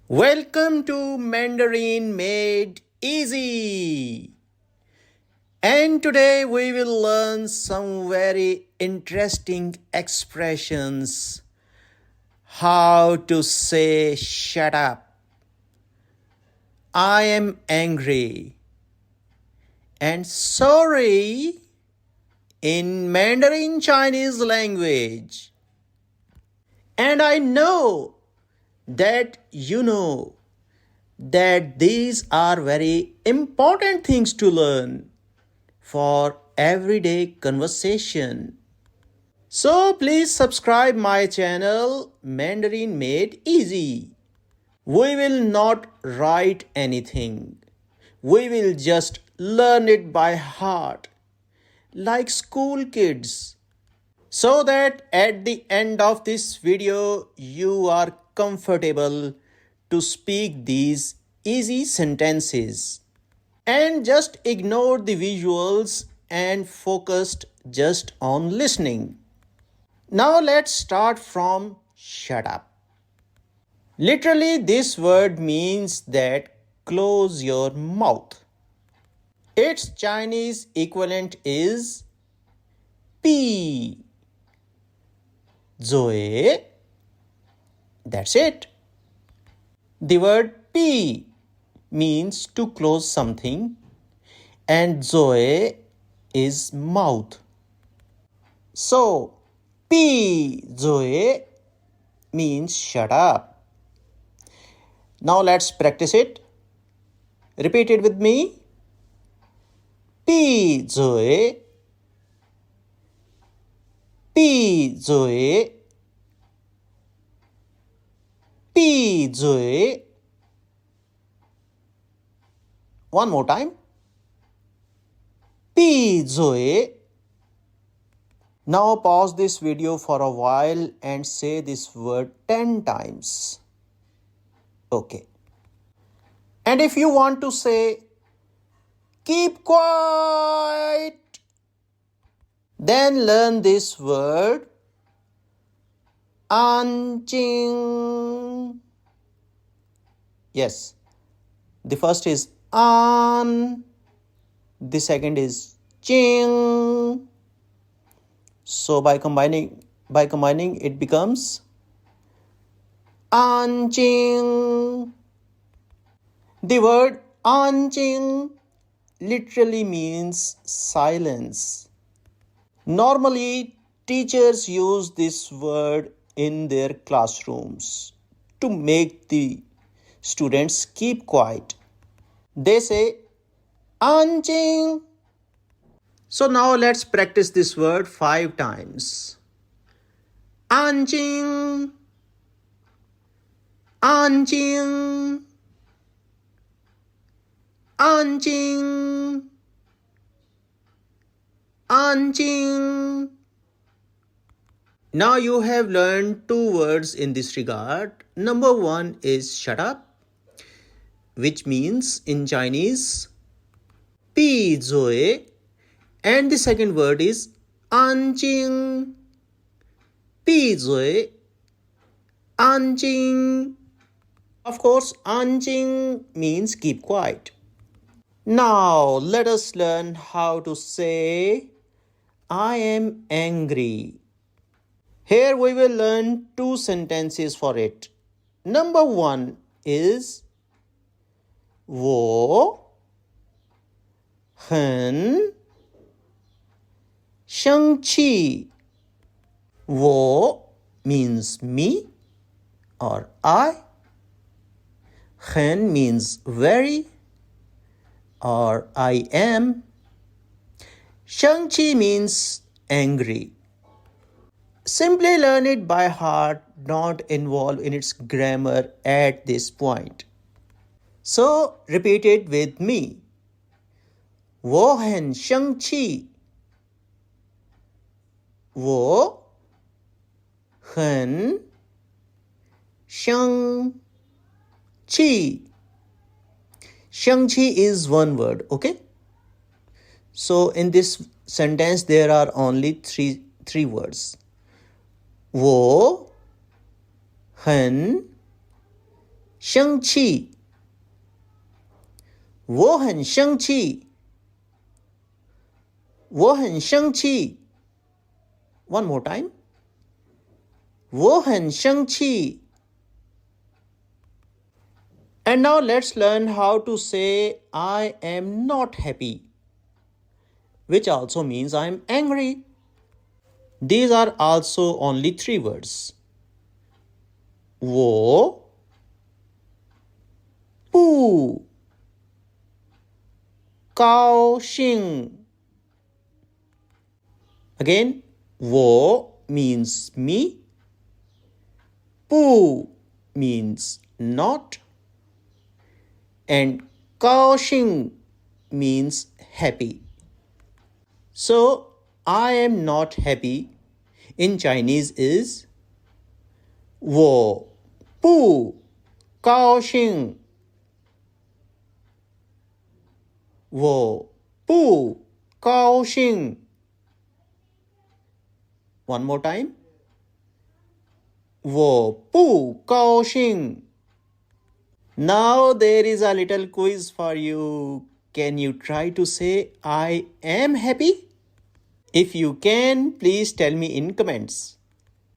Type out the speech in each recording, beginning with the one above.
Welcome to Mandarin Made Easy. And today we will learn some very interesting expressions. How to say shut up. I am angry. And sorry in Mandarin Chinese language. And I know that you know that these are very important things to learn for everyday conversation. So please subscribe my channel Mandarin Made Easy. We will not write anything. We will just learn it by heart like school kids, so that at the end of this video you are comfortable to speak these easy sentences and just ignore the visuals and focused just on listening. Now let's start from shut up. Literally, this word means that close your mouth. Its Chinese equivalent is pi. Zoe. That's it. The word pi means to close something and Zoe is mouth. So, pi Zoe means shut up. Now let's practice it. Repeat it with me. pi Zoe. pi Zoe. pi Zoe. One more time. pi Zoe. Now pause this video for a while and say this word 10 times. Okay. And if you want to say keep quiet, then learn this word anjing. Yes, the first is an, the second is jing. So by combining it becomes anjing. The word anjing literally means silence. Normally, teachers use this word in their classrooms to make the students keep quiet. They say anjing. So now let's practice this word 5 times. Anjing. Anjing. Anjing. Anjing. Now you have learned 2 words in this regard. Number 1 is shut up, which means in Chinese pi Zoe, and the second word is anjing. pi Zoe. Anjing. Of course, anjing means keep quiet. Now let us learn how to say I am angry. Here we will learn 2 sentences for it. Number 1 is 我很生气. 我 means me or I. 很 means very or I am. 生气 means angry. Simply learn it by heart, not involved in its grammar at this point. So repeat it with me. 我很生气. 我很生气. 生气 is one word, okay? So in this sentence there are only three words. 我很生气，我很生气，我很生气。One more time. 我很生气。And now let's learn how to say I am not happy, which also means I am angry. These are also only 3 words. 我不高兴。Again, 我 means me. 不 means not. And 高兴 means happy. So, I am not happy in Chinese is 我不高兴。我不高兴。One more time. 我不高兴。Now there is a little quiz for you. Can you try to say I am happy? If you can, please tell me in comments.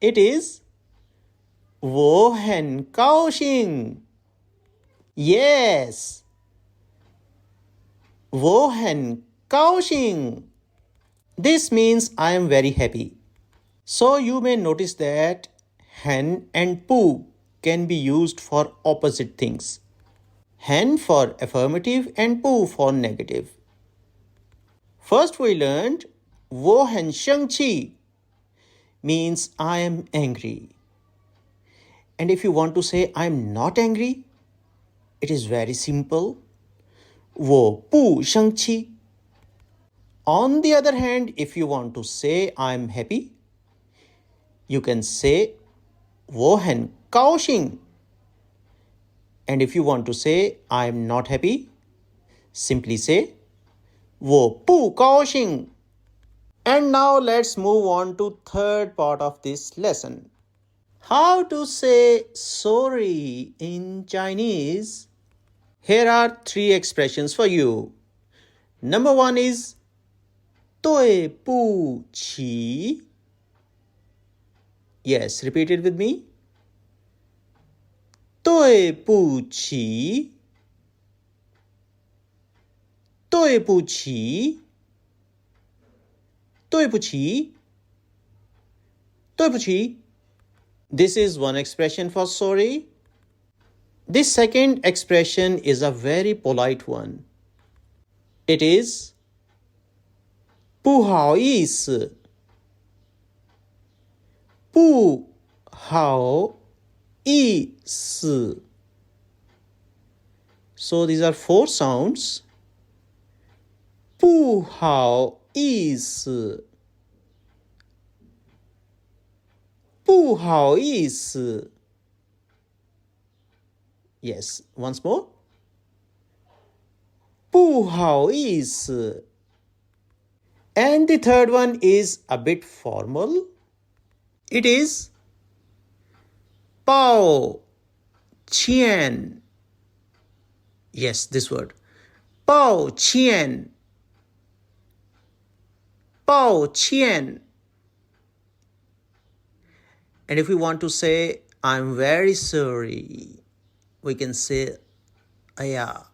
It is 我很高兴。Yes. 我很高兴。This means I am very happy. So you may notice that 很 and 不 can be used for opposite things. 很 for affirmative and 不 for negative. First we learned 我很生气 means I am angry. And if you want to say I am not angry, it is very simple. 我不生气. On the other hand, if you want to say I am happy, you can say 我很高兴. And if you want to say I am not happy, simply say 我不高兴. And now let's move on to third part of this lesson. How to say sorry in Chinese? Here are 3 expressions for you. Number 1 is 对不起. Yes, repeat it with me. 对不起。对不起。对不起。对不起。This is one expression for sorry. This second expression is a very polite one. It is 不好意思。不好意思。So these are 4 sounds. 不好意思。不好意思。Yes, once more. 不好意思。And the third one is a bit formal. It is 抱歉. Yes, this word. 抱歉。抱歉。And if we want to say, I'm very sorry, we can say, 哎呀，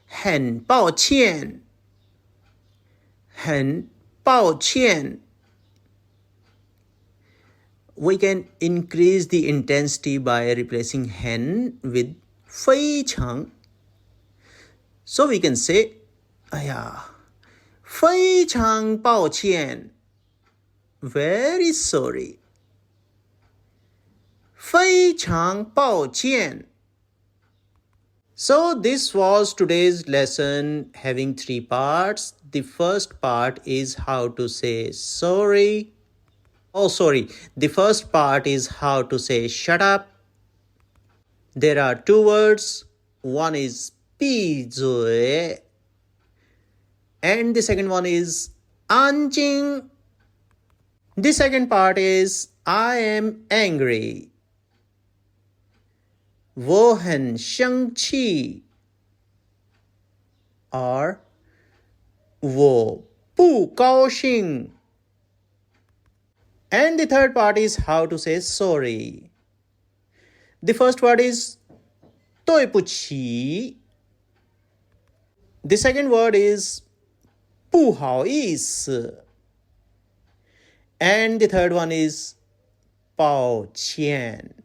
很抱歉。很抱歉。We can increase the intensity by replacing 很 with 非常. So we can say, 哎呀，非常抱歉。Very sorry. 非常抱歉。So this was today's lesson having 3 parts. The first part is how to say sorry. The first part is how to say shut up. There are 2 words. One is 闭嘴 and the second one is 安静. The second part is I am angry. 我很生气 or 我不高兴. And the third part is how to say sorry. The first word is 对不起. The second word is 不好意思. And the third one is 抱歉.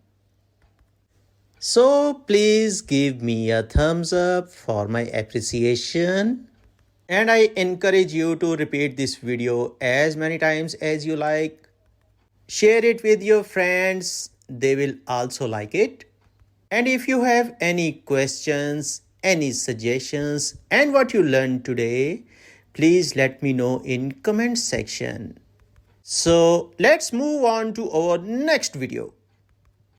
So please give me a thumbs up for my appreciation. And I encourage you to repeat this video as many times as you like. Share it with your friends, they will also like it. And if you have any questions, any suggestions, and what you learned today, please let me know in comment section. So let's move on to our next video.